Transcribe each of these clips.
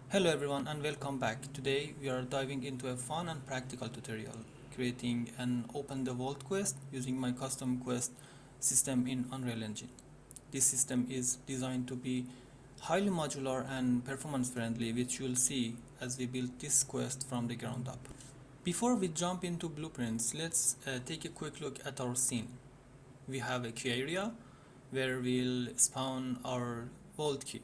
Hello everyone and welcome back. Today we are diving into a fun and practical tutorial, creating an Open the Vault quest using my custom quest system in Unreal Engine. This system is designed to be highly modular and performance friendly, which you'll see as we build this quest from the ground up. Before we jump into blueprints, let's take a quick look at our scene. We have a key area where we'll spawn our vault key.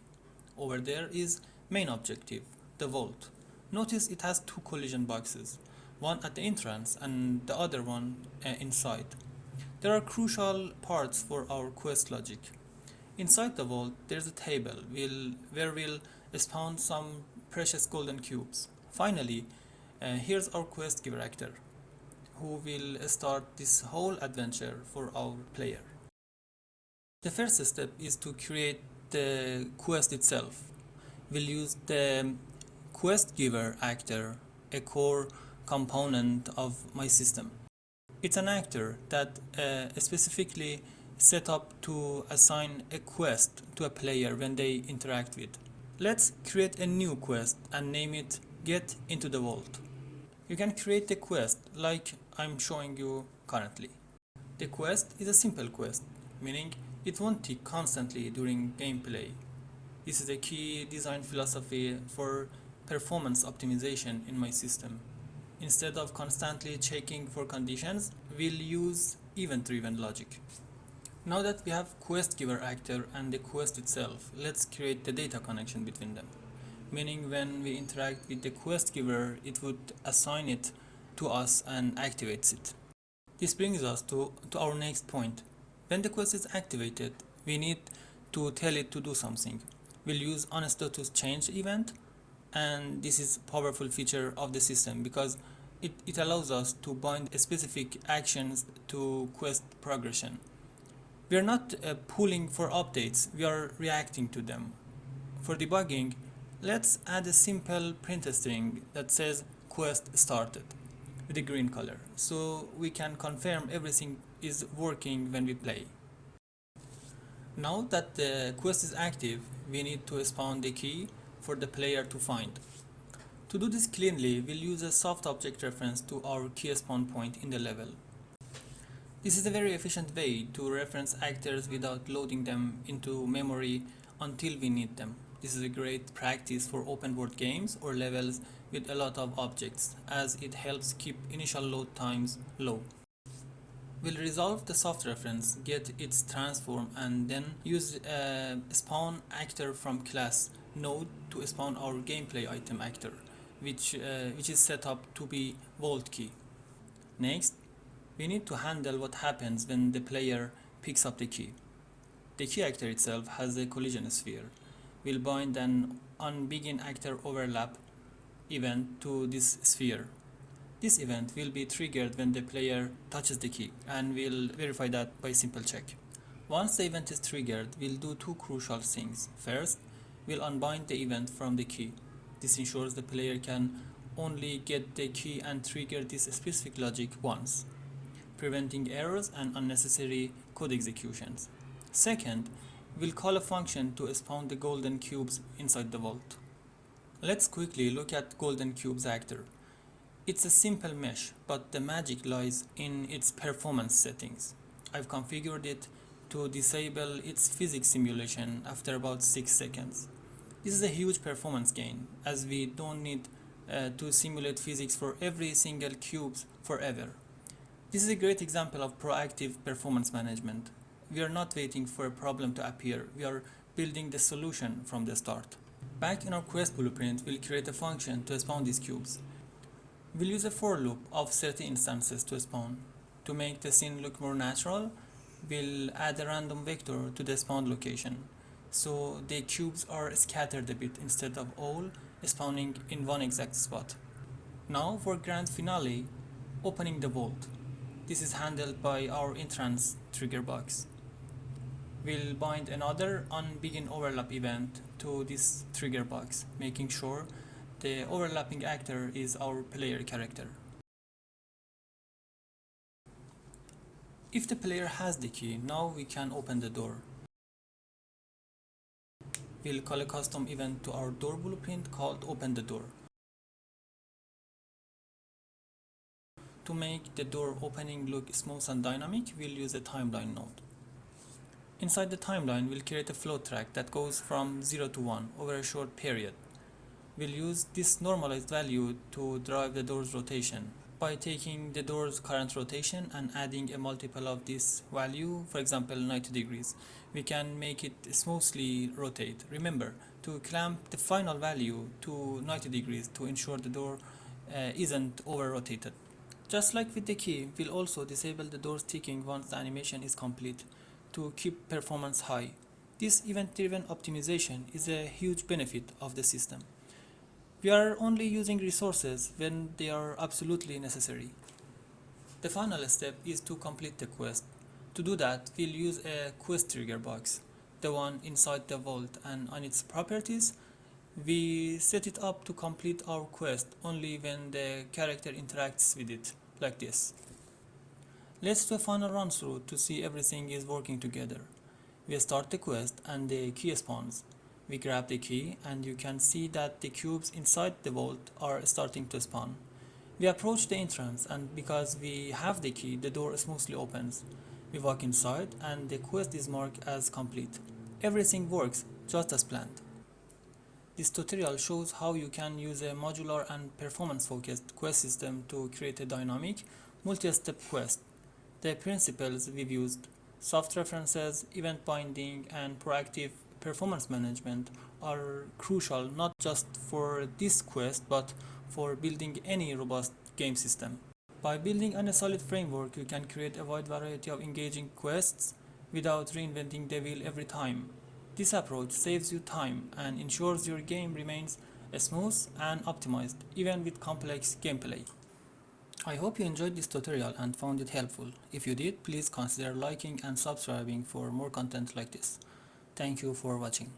Over there is main objective, the vault. Notice it has two collision boxes, one at the entrance and the other one inside. There are crucial parts for our quest logic. Inside the vault, there's a table where we'll spawn some precious golden cubes. Finally, here's our quest giver actor, who will start this whole adventure for our player. The first step is to create the quest itself. We'll use the quest giver actor, a core component of my system. It's an actor that specifically set up to assign a quest to a player when they interact with. Let's create a new quest and name it Get into the Vault. You can create the quest like I'm showing you currently. The quest is a simple quest, meaning it won't tick constantly during gameplay. This is a key design philosophy for performance optimization in my system. Instead of constantly checking for conditions, we'll use event-driven logic. Now that we have quest giver actor and the quest itself, let's create the data connection between them. Meaning when we interact with the quest giver, it would assign it to us and activates it. This brings us to our next point. When the quest is activated, we need to tell it to do something. We'll use onStatusChange event, and this is a powerful feature of the system because it allows us to bind specific actions to quest progression. We are not pulling for updates, we are reacting to them. For debugging, let's add a simple print string that says quest started with a green color, so we can confirm everything is working when we play. Now that the quest is active, we need to spawn the key for the player to find. To do this cleanly, we'll use a soft object reference to our key spawn point in the level. This is a very efficient way to reference actors without loading them into memory until we need them. This is a great practice for open world games or levels with a lot of objects, as it helps keep initial load times low. We'll resolve the soft reference, get its transform, and then use a spawn actor from class node to spawn our gameplay item actor, which is set up to be vault key. Next, we need to handle what happens when the player picks up the key. The key actor itself has a collision sphere. We'll bind an unbinding actor overlap event to this sphere. This event will be triggered when the player touches the key, and we'll verify that by simple check. Once the event is triggered, we'll do two crucial things. First, we'll unbind the event from the key. This ensures the player can only get the key and trigger this specific logic once, preventing errors and unnecessary code executions. Second, we'll call a function to spawn the golden cubes inside the vault. Let's quickly look at golden cubes actor. It's a simple mesh, but the magic lies in its performance settings. I've configured it to disable its physics simulation after about 6 seconds. This is a huge performance gain, as we don't need to simulate physics for every single cube forever. This is a great example of proactive performance management. We are not waiting for a problem to appear, we are building the solution from the start. Back in our quest blueprint, we'll create a function to spawn these cubes. We'll use a for loop of 30 instances to spawn. To make the scene look more natural, we'll add a random vector to the spawn location, so the cubes are scattered a bit instead of all spawning in one exact spot. Now for grand finale, opening the vault. This is handled by our entrance trigger box. We'll bind another unbinding overlap event to this trigger box, making sure the overlapping actor is our player character. If the player has the key, now we can open the door. We'll call a custom event to our door blueprint called OpenTheDoor. To make the door opening look smooth and dynamic, we'll use a timeline node. Inside the timeline, we'll create a flow track that goes from 0 to 1 over a short period. We'll use this normalized value to drive the door's rotation. By taking the door's current rotation and adding a multiple of this value, for example 90 degrees, we can make it smoothly rotate. Remember to clamp the final value to 90 degrees to ensure the door isn't over-rotated. Just like with the key, we'll also disable the door's ticking once the animation is complete to keep performance high. This event-driven optimization is a huge benefit of the system. We are only using resources when they are absolutely necessary. The final step is to complete the quest. To do that, we'll use a quest trigger box, the one inside the vault, and on its properties, we set it up to complete our quest only when the character interacts with it, like this. Let's do a final run through to see everything is working together. We start the quest and the key spawns. We grab the key and you can see that the cubes inside the vault are starting to spawn. We approach the entrance and because we have the key, the door smoothly opens. We walk inside and the quest is marked as complete. Everything works just as planned. This tutorial shows how you can use a modular and performance-focused quest system to create a dynamic, multi-step quest. The principles we've used, soft references, event binding, and proactive performance management are crucial not just for this quest but for building any robust game system. By building on a solid framework, you can create a wide variety of engaging quests without reinventing the wheel every time. This approach saves you time and ensures your game remains smooth and optimized even with complex gameplay. I hope you enjoyed this tutorial and found it helpful. If you did, please consider liking and subscribing for more content like this. Thank you for watching.